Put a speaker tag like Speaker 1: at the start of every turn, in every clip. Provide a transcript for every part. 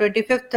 Speaker 1: 25th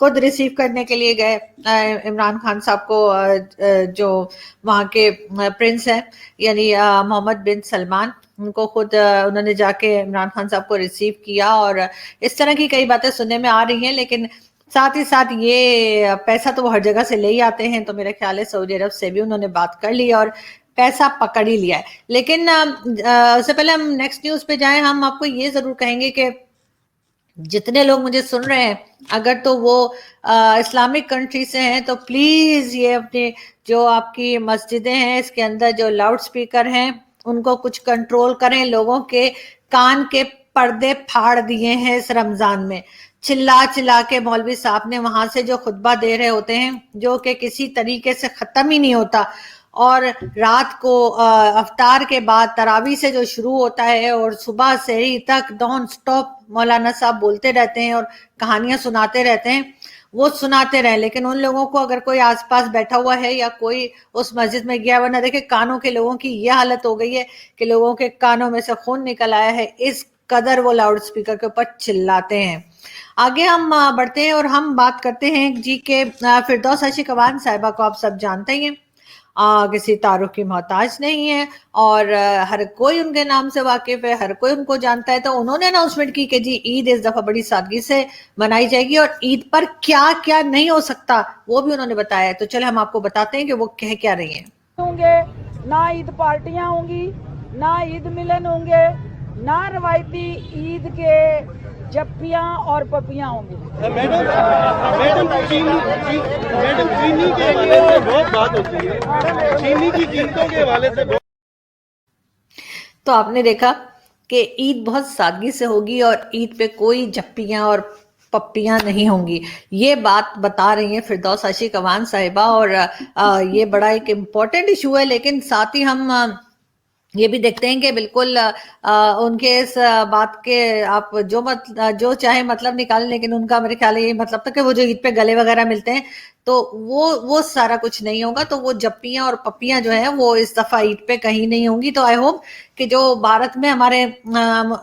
Speaker 1: خود receive کرنے کے لیے گئے عمران خان صاحب کو، جو وہاں کے پرنس ہیں یعنی محمد بن سلمان، ان کو خود انہوں نے جا کے عمران خان صاحب کو ریسیو کیا، اور اس طرح کی کئی باتیں سننے میں آ رہی ہیں. لیکن ساتھ ہی ساتھ یہ پیسہ تو وہ ہر جگہ سے لے ہی آتے ہیں، تو میرے خیال ہے سعودی عرب سے بھی انہوں نے بات کر لی اور پیسہ پکڑ ہی لیا ہے. لیکن اس سے پہلے ہم نیکسٹ نیوز پہ جائیں، ہم آپ کو یہ ضرور کہیں گے کہ جتنے لوگ مجھے سن رہے ہیں اگر تو وہ اسلامک کنٹری سے ہیں تو پلیز یہ اپنے جو آپ کی مسجدیں ہیں اس کے اندر جو لاؤڈ سپیکر ہیں ان کو کچھ کنٹرول کریں. لوگوں کے کان کے پردے پھاڑ دیے ہیں اس رمضان میں، چلا چلا کے مولوی صاحب نے وہاں سے جو خطبہ دے رہے ہوتے ہیں جو کہ کسی طریقے سے ختم ہی نہیں ہوتا، اور رات کو افطار کے بعد تراویح سے جو شروع ہوتا ہے اور صبح سحری تک نان سٹاپ مولانا صاحب بولتے رہتے ہیں اور کہانیاں سناتے رہتے ہیں، وہ سناتے رہیں. لیکن ان لوگوں کو اگر کوئی آس پاس بیٹھا ہوا ہے یا کوئی اس مسجد میں گیا، ورنہ دیکھیں کانوں کے لوگوں کی یہ حالت ہو گئی ہے کہ لوگوں کے کانوں میں سے خون نکل آیا ہے، اس قدر وہ لاؤڈ سپیکر کے اوپر چلاتے ہیں. آگے ہم بڑھتے ہیں اور ہم بات کرتے ہیں جی کہ فردوس عاشق اقوان صاحبہ کو آپ سب جانتے ہی ہیں، کسی تعارف کی محتاج نہیں ہے، اور ہر کوئی ان کے نام سے واقف ہے، ہر کوئی ان کو جانتا ہے. تو انہوں نے اناؤنسمنٹ کی کہ جی عید اس دفعہ بڑی سادگی سے منائی جائے گی، اور عید پر کیا کیا نہیں ہو سکتا وہ بھی انہوں نے بتایا ہے. تو چلے ہم آپ کو بتاتے ہیں کہ وہ کہہ کیا رہی ہیں.
Speaker 2: ہوں گے نہ عید پارٹیاں ہوں گی، نہ عید ملن ہوں گے، نہ روایتی عید کے جپیاں اور پپیاں ہوں گی.
Speaker 3: میڈم چینی کے حوالے سے بہت بات ہوتی ہے، چینی کی قیمتوں کے حوالے سے.
Speaker 1: تو آپ نے دیکھا کہ عید بہت سادگی سے ہوگی اور عید پہ کوئی جپیاں اور پپیاں نہیں ہوں گی، یہ بات بتا رہی ہیں فردوس عاشق اقوان صاحبہ. اور یہ بڑا ایک امپورٹنٹ ایشو ہے، لیکن ساتھ ہی ہم یہ بھی دیکھتے ہیں کہ بالکل ان کے اس بات کے آپ جو چاہے مطلب نکالیں، لیکن ان کا میرے خیال ہے یہ مطلب تھا کہ وہ جو عید پہ گلے وغیرہ ملتے ہیں تو وہ سارا کچھ نہیں ہوگا. تو وہ جپیاں اور پپیاں جو ہیں وہ اس دفعہ عید پہ کہیں نہیں ہوں گی. تو آئی ہوپ کہ جو بھارت میں ہمارے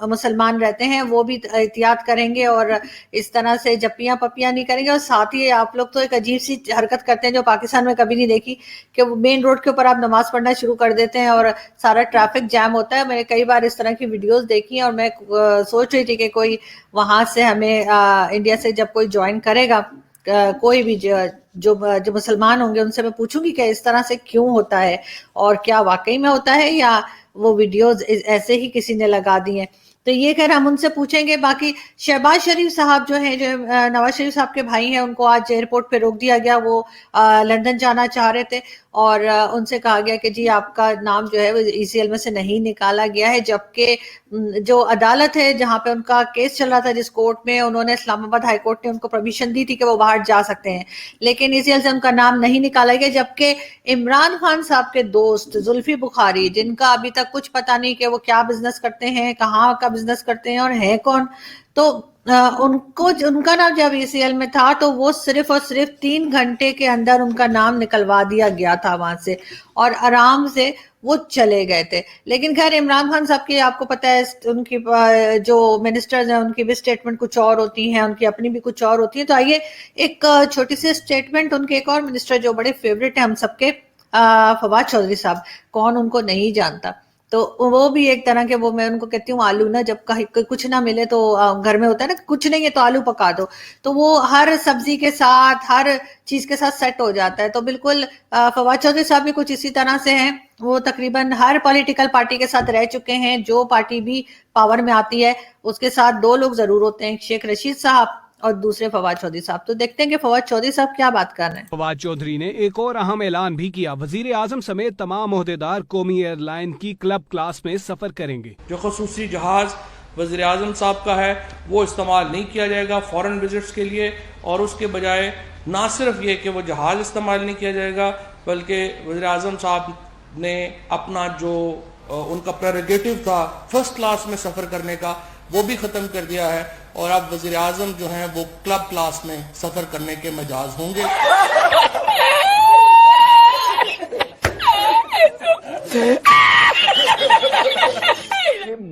Speaker 1: مسلمان رہتے ہیں وہ بھی احتیاط کریں گے اور اس طرح سے جپیاں پپیاں نہیں کریں گے. اور ساتھ ہی آپ لوگ تو ایک عجیب سی حرکت کرتے ہیں جو پاکستان میں کبھی نہیں دیکھی، کہ مین روڈ کے اوپر آپ نماز پڑھنا شروع کر دیتے ہیں اور سارا ٹریفک جام ہوتا ہے. میں نے کئی بار اس طرح کی ویڈیوز دیکھی ہیں اور میں سوچ رہی تھی کہ کوئی وہاں سے ہمیں انڈیا سے جب کوئی جوائن کرے گا، کوئی بھی جو مسلمان ہوں گے ان سے میں پوچھوں گی کہ اس طرح سے کیوں ہوتا ہے اور کیا واقعی میں ہوتا ہے یا وہ ویڈیوز ایسے ہی کسی نے لگا دی ہیں. تو یہ خیر ہم ان سے پوچھیں گے. باقی شہباز شریف صاحب جو ہیں، جو نواز شریف صاحب کے بھائی ہیں، ان کو آج ایئرپورٹ پہ روک دیا گیا. وہ لندن جانا چاہ رہے تھے اور ان سے کہا گیا کہ جی آپ کا نام جو ہے وہ ای سی ایل میں سے نہیں نکالا گیا ہے، جبکہ جو عدالت ہے جہاں پہ ان کا کیس چل رہا تھا جس کورٹ میں، انہوں نے اسلام آباد ہائی کورٹ نے ان کو پرمیشن دی تھی کہ وہ باہر جا سکتے ہیں، لیکن ای سی ایل سے ان کا نام نہیں نکالا گیا. جبکہ عمران خان صاحب کے دوست زلفی بخاری، جن کا ابھی تک کچھ پتہ نہیں کہ وہ کیا بزنس کرتے ہیں، کہاں کا بزنس کرتے ہیں اور ہیں کون، تو ان کا نام جب ای سی ایل میں تھا تو وہ صرف اور صرف 3 گھنٹے کے اندر ان کا نام نکلوا دیا گیا تھا وہاں سے اور آرام سے وہ چلے گئے تھے. لیکن خیر عمران خان صاحب کی آپ کو پتہ ہے ان کی جو منسٹرز ہیں ان کی بھی اسٹیٹمنٹ کچھ اور ہوتی ہیں، ان کی اپنی بھی کچھ اور ہوتی ہیں. تو آئیے ایک چھوٹی سی اسٹیٹمنٹ ان کے ایک اور منسٹر جو بڑے فیوریٹ ہیں ہم سب کے، فواد چودھری صاحب، کون ان کو نہیں جانتا. تو وہ بھی ایک طرح کے، وہ میں ان کو کہتی ہوں آلو نا، جب کچھ نہ ملے تو گھر میں ہوتا ہے نا کچھ نہیں ہے تو آلو پکا دو، تو وہ ہر سبزی کے ساتھ ہر چیز کے ساتھ سیٹ ہو جاتا ہے. تو بالکل فواد چودھری صاحب بھی کچھ اسی طرح سے ہیں. وہ تقریباً ہر پولیٹیکل پارٹی کے ساتھ رہ چکے ہیں، جو پارٹی بھی پاور میں آتی ہے اس کے ساتھ 2 لوگ ضرور ہوتے ہیں، شیخ رشید صاحب اور دوسرے فواد چودھری صاحب. تو دیکھتے ہیں کہ فواد چودھری صاحب کیا بات کر رہے ہیں.
Speaker 4: فواد چودھری نے ایک اور اہم اعلان بھی کیا، وزیر اعظم سمیت تمام عہدیدار قومی ایئر لائن کی کلب کلاس میں سفر کریں گے.
Speaker 5: جو خصوصی جہاز وزیر اعظم صاحب کا ہے وہ استعمال نہیں کیا جائے گا فورن وزٹس کے لیے، اور اس کے بجائے نہ صرف یہ کہ وہ جہاز استعمال نہیں کیا جائے گا بلکہ وزیر اعظم صاحب نے اپنا جو ان کا پریروگیٹو تھا فرسٹ کلاس میں سفر کرنے کا وہ بھی ختم کر دیا ہے، اور اب وزیر اعظم جو ہیں وہ کلب کلاس میں سفر کرنے کے مجاز ہوں گے.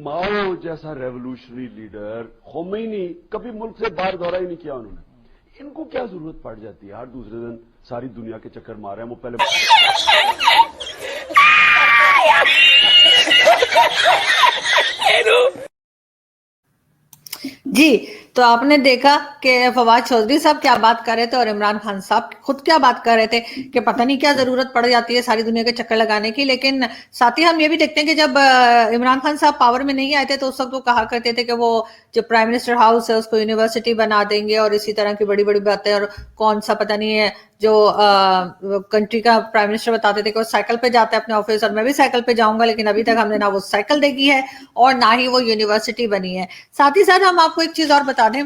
Speaker 6: ماؤ جیسا ریولوشنری لیڈر خمینی کبھی ملک سے باہر دورہ ہی نہیں کیا انہوں نے. ان کو کیا ضرورت پڑ جاتی ہے ہر دوسرے دن ساری دنیا کے چکر مار رہے ہیں. وہ پہلے
Speaker 1: جی تو آپ نے دیکھا کہ فواد چودھری صاحب کیا بات کر رہے تھے اور عمران خان صاحب خود کیا بات کر رہے تھے کہ پتہ نہیں کیا ضرورت پڑ جاتی ہے ساری دنیا کے چکر لگانے کی. لیکن ساتھ ہی ہم یہ بھی دیکھتے ہیں کہ جب عمران خان صاحب پاور میں نہیں آئے تھے تو اس وقت وہ کہا کرتے تھے کہ وہ جو پرائم منسٹر ہاؤس ہے اس کو یونیورسٹی بنا دیں گے اور اسی طرح کی بڑی بڑی باتیں. اور کون سا پتہ نہیں ہے جو کنٹری کا پرائم منسٹر بتاتے تھے کہ وہ سائیکل پہ جاتا ہے اپنے آفس, اور میں بھی سائیکل پہ جاؤں گا, لیکن ابھی تک ہم نے نہ وہ سائیکل دیکھی ہے اور نہ ہی وہ یونیورسٹی بنی ہے. ساتھ ہی ساتھ ہم آپ کو ایک چیز اور بتا دیں,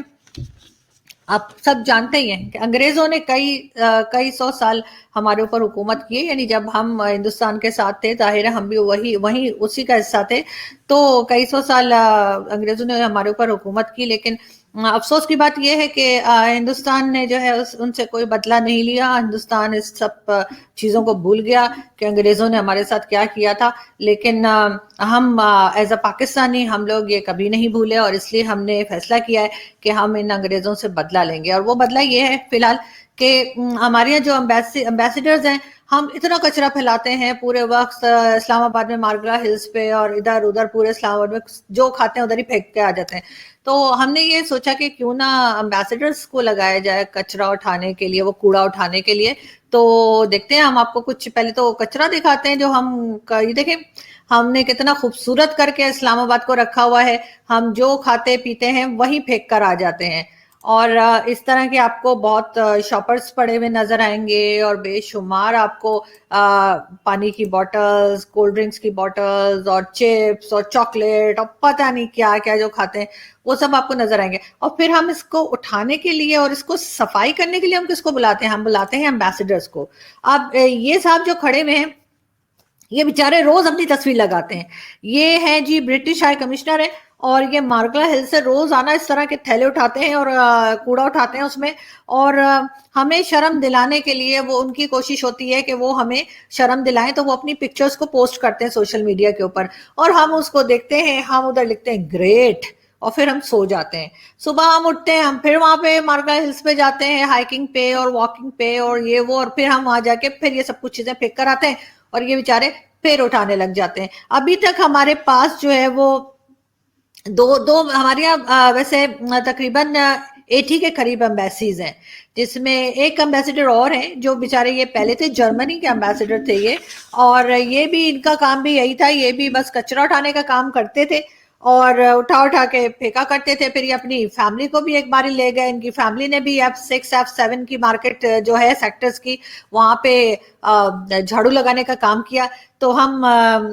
Speaker 1: آپ سب جانتے ہی ہیں کہ انگریزوں نے کئی سو سال ہمارے اوپر حکومت کی, یعنی جب ہم ہندوستان کے ساتھ تھے ظاہر ہے ہم بھی وہی اسی کا حصہ تھے, تو کئی سو سال انگریزوں نے ہمارے اوپر حکومت کی. لیکن افسوس کی بات یہ ہے کہ ہندوستان نے جو ہے ان سے کوئی بدلہ نہیں لیا. ہندوستان اس سب چیزوں کو بھول گیا کہ انگریزوں نے ہمارے ساتھ کیا کیا تھا. لیکن ہم ایز اے پاکستانی ہم لوگ یہ کبھی نہیں بھولے, اور اس لیے ہم نے فیصلہ کیا ہے کہ ہم ان انگریزوں سے بدلہ لیں گے. اور وہ بدلہ یہ ہے فی الحال کہ ہمارے یہاں جو امبیسیڈرز ہیں, ہم اتنا کچرا پھیلاتے ہیں پورے وقت اسلام آباد میں مارگلا ہلز پہ اور ادھر ادھر پورے اسلام آباد میں جو کھاتے ہیں ادھر ہی پھینک کے آ جاتے ہیں. تو ہم نے یہ سوچا کہ کیوں نہ امبیسیڈرز کو لگایا جائے کچرا اٹھانے کے لیے, وہ کوڑا اٹھانے کے لیے. تو دیکھتے ہیں, ہم آپ کو کچھ پہلے تو کچرا دکھاتے ہیں جو یہ دیکھیں ہم نے کتنا خوبصورت کر کے اسلام آباد کو رکھا ہوا ہے. ہم جو کھاتے پیتے ہیں وہیں پھینک کر آ جاتے ہیں, اور اس طرح کے آپ کو بہت شاپرز پڑے ہوئے نظر آئیں گے, اور بے شمار آپ کو پانی کی بوٹلز, کولڈ ڈرنکس کی بوٹلز اور چپس اور چاکلیٹ اور پتہ نہیں کیا کیا جو کھاتے ہیں وہ سب آپ کو نظر آئیں گے. اور پھر ہم اس کو اٹھانے کے لیے اور اس کو صفائی کرنے کے لیے ہم کس کو بلاتے ہیں؟ ہم بلاتے ہیں امبیسیڈرز کو. اب یہ صاحب جو کھڑے ہوئے ہیں یہ بیچارے روز اپنی تصویر لگاتے ہیں. یہ ہے جی برٹش ہائی کمشنر ہے, اور یہ مارگلا ہل سے روز آنا اس طرح کے تھیلے اٹھاتے ہیں اور کوڑا اٹھاتے ہیں اس میں, اور ہمیں شرم دلانے کے لیے وہ ان کی کوشش ہوتی ہے کہ وہ ہمیں شرم دلائیں, تو وہ اپنی پکچرز کو پوسٹ کرتے ہیں سوشل میڈیا کے اوپر, اور ہم اس کو دیکھتے ہیں, ہم ادھر لکھتے ہیں گریٹ, اور پھر ہم سو جاتے ہیں. صبح ہم اٹھتے ہیں, ہم پھر وہاں پہ مارگلا ہلز پہ جاتے ہیں ہائکنگ پہ اور واکنگ پہ اور یہ وہ, اور پھر ہم وہاں جا کے پھر یہ سب کچھ چیزیں پھینک کر آتے ہیں, اور یہ بیچارے پھر اٹھانے لگ جاتے ہیں. ابھی تک ہمارے پاس جو ہے وہ دو ہمارے یہاں ویسے تقریباً 80 کے قریب امبیسیز ہیں, جس میں ایک امبیسیڈر اور ہیں جو بیچارے یہ پہلے تھے جرمنی کے امبیسیڈر تھے یہ, اور یہ بھی ان کا کام بھی یہی تھا, یہ بھی بس کچرا اٹھانے کا کام کرتے تھے اور اٹھا کے پھینکا کرتے تھے. پھر یہ اپنی فیملی کو بھی ایک باری لے گئے, ان کی فیملی نے بھی F6 F7 کی مارکیٹ جو ہے سیکٹرز کی وہاں پہ جھاڑو لگانے کا کام کیا. تو ہم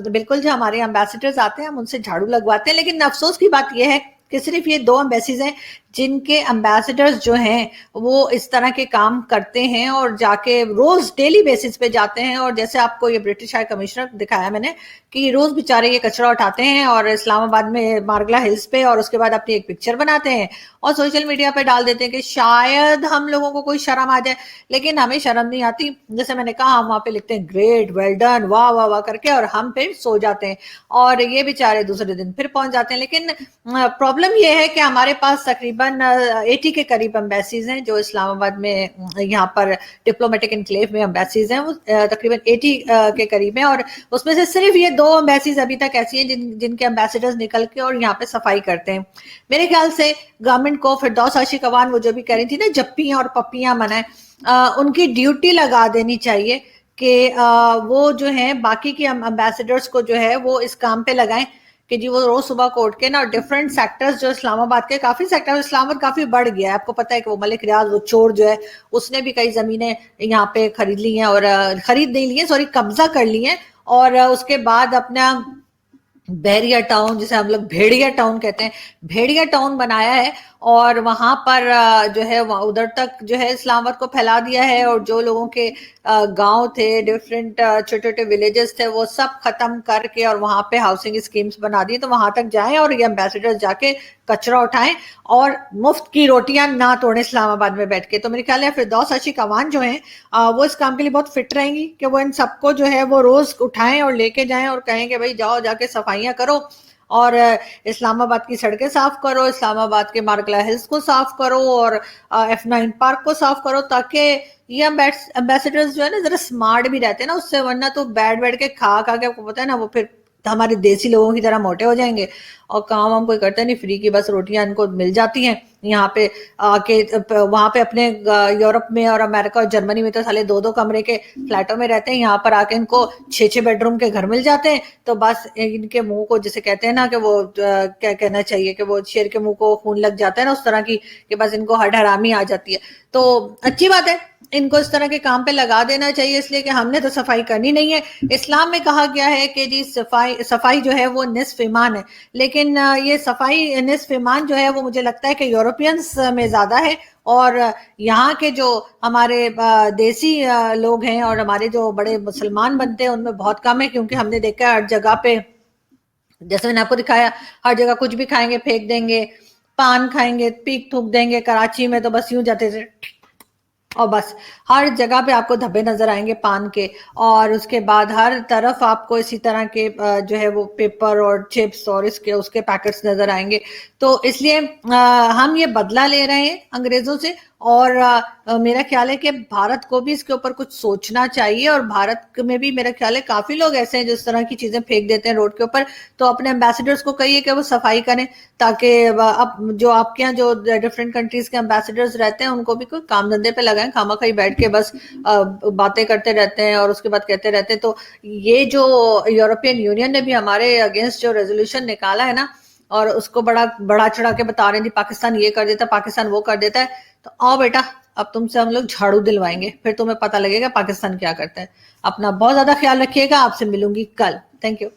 Speaker 1: بالکل جو ہمارے امبیسیڈرز آتے ہیں ہم ان سے جھاڑو لگواتے ہیں. لیکن افسوس کی بات یہ ہے کہ صرف یہ 2 امبیسیز ہیں جن کے امبیسیڈرز جو ہیں وہ اس طرح کے کام کرتے ہیں اور جا کے روز ڈیلی بیسس پہ جاتے ہیں. اور جیسے آپ کو یہ برٹش ہائی کمشنر دکھایا میں نے کہ روز بیچارے یہ کچرا اٹھاتے ہیں اور اسلام آباد میں مارگلا ہلز پہ, اور اس کے بعد اپنی ایک پکچر بناتے ہیں اور سوشل میڈیا پہ ڈال دیتے ہیں کہ شاید ہم لوگوں کو کوئی شرم آ جائے. لیکن ہمیں شرم نہیں آتی. جیسے میں نے کہا ہم وہاں پہ لکھتے ہیں گریٹ, ویل ڈن, واہ واہ واہ کر کے, اور ہم پھر سو جاتے ہیں, اور یہ بیچارے دوسرے دن پھر پہنچ جاتے ہیں. لیکن پرابلم یہ ہے کہ ہمارے پاس تقریباً 80 کے قریب امبیسیز ہیں جو اسلام آباد میں یہاں پر ڈپلومیٹک انکلیو میں امبیسیز ہیں, وہ تقریباً 80 کے قریب ہیں, اور اس میں سے صرف یہ 2 امبیسیز ابھی تک ایسی ہیں جن کے امبیسیڈرز نکل کے اور یہاں پہ صفائی کرتے ہیں. میرے خیال سے گورنمنٹ کو فردوس عاشق اخوان وہ جو بھی کہہ رہی تھی نا جپیاں اور پپیاں منائیں, ان کی ڈیوٹی لگا دینی چاہیے کہ وہ جو ہیں باقی کے امبیسیڈرز کو جو ہے وہ اس کام پہ لگائیں کہ جی وہ روز صبح کو اٹھ کے نا ڈفرینٹ سیکٹرز جو اسلام آباد کے کافی سیکٹر, اسلام آباد کافی بڑھ گیا ہے. آپ کو پتہ ہے کہ وہ ملک ریاض وہ چور جو ہے اس نے بھی کئی زمینیں یہاں پہ خرید لی ہیں, اور خرید نہیں لی ہیں سوری قبضہ کر لی ہیں, اور اس کے بعد اپنا بحریہ ٹاؤن جسے ہم لوگ بھیڑیا ٹاؤن کہتے ہیں, بھیڑیا ٹاؤن بنایا ہے, اور وہاں پر جو ہے ادھر تک جو ہے اسلام آباد کو پھیلا دیا ہے. اور جو لوگوں کے گاؤں تھے, ڈفرینٹ چھوٹے چھوٹے ولیجز تھے, وہ سب ختم کر کے اور وہاں پہ ہاؤسنگ اسکیمز بنا دی. تو وہاں تک جائیں اور یہ امبیسیڈرز جا کے کچرا اٹھائیں اور مفت کی روٹیاں نہ توڑیں اسلام آباد میں بیٹھ کے. تو میرے خیال ہے فردوس عاشق اخوان جو ہیں وہ اس کام کے لیے بہت فٹ رہیں گی کہ وہ ان سب کو جو ہے وہ روز اٹھائیں اور لے کے جائیں اور کہیں کہ بھائی جاؤ جا کے صفائیاں کرو اور اسلام آباد کی سڑکیں صاف کرو, اسلام آباد کے مارکلا ہلز کو صاف کرو, اور F9 پارک کو صاف کرو, تاکہ یہ امبیسڈرز جو ہے نا ذرا سمارٹ بھی رہتے ہیں نا اس سے, ورنہ تو بیٹھ کے کھا کے آپ کو پتا ہے نا وہ پھر ہمارے دیسی لوگوں کی طرح موٹے ہو جائیں گے, اور کام ہم کوئی کرتے نہیں, فری کی بس روٹیاں ان کو مل جاتی ہیں. یہاں پہ آ کے وہاں پہ اپنے یورپ میں اور امریکہ اور جرمنی میں تو سالے 2 کمرے کے فلیٹوں میں رہتے ہیں, یہاں پر آ کے ان کو 6 بیڈ روم کے گھر مل جاتے ہیں. تو بس ان کے منہ کو جسے کہتے ہیں نا کہ وہ کیا کہنا چاہیے کہ وہ شیر کے منہ کو خون لگ جاتا ہے نا, اس طرح کی کہ بس ان کو ہڈ حرامی آ جاتی ہے. تو اچھی بات ہے, ان کو اس طرح کے کام پہ لگا دینا چاہیے, اس لیے کہ ہم نے تو صفائی کرنی نہیں ہے. اسلام میں کہا گیا ہے کہ جی صفائی جو ہے وہ نصف ایمان ہے, لیکن یہ صفائی نصف ایمان جو ہے وہ مجھے لگتا ہے کہ یورپینز میں زیادہ ہے, اور یہاں کے جو ہمارے دیسی لوگ ہیں اور ہمارے جو بڑے مسلمان بنتے ہیں ان میں بہت کم ہے, کیونکہ ہم نے دیکھا ہر جگہ پہ, جیسے میں نے آپ کو دکھایا, ہر جگہ کچھ بھی کھائیں گے پھینک دیں گے, پان کھائیں گے پیک تھوک دیں گے. کراچی میں تو بس یوں جاتے تھے اور بس ہر جگہ پہ آپ کو دھبے نظر آئیں گے پان کے, اور اس کے بعد ہر طرف آپ کو اسی طرح کے جو ہے وہ پیپر اور چپس اور اس کے پیکٹس نظر آئیں گے. تو اس لیے ہم یہ بدلہ لے رہے ہیں انگریزوں سے, اور میرا خیال ہے کہ بھارت کو بھی اس کے اوپر کچھ سوچنا چاہیے, اور بھارت میں بھی میرا خیال ہے کافی لوگ ایسے ہیں جو اس طرح کی چیزیں پھینک دیتے ہیں روڈ کے اوپر. تو اپنے امبیسڈرز کو کہیے کہ وہ صفائی کریں, تاکہ اب جو آپ کے یہاں جو ڈفرینٹ کنٹریز کے امبیسڈرز رہتے ہیں ان کو بھی کوئی کام دھندے پہ لگائیں, خامہ خواہ بیٹھ کے بس باتیں کرتے رہتے ہیں اور اس کے بعد کہتے رہتے ہیں. تو یہ جو یورپین یونین نے بھی ہمارے اگینسٹ جو ریزولوشن نکالا ہے نا, اور اس کو بڑا چڑھا کے بتا رہے ہیں پاکستان یہ کر دیتا ہے, پاکستان وہ کر دیتا ہے, تو آؤ بیٹا اب تم سے ہم لوگ جھاڑو دلوائیں گے, پھر تمہیں پتہ لگے گا پاکستان کیا کرتا ہے. اپنا بہت زیادہ خیال رکھیے گا, آپ سے ملوں گی کل. Thank you.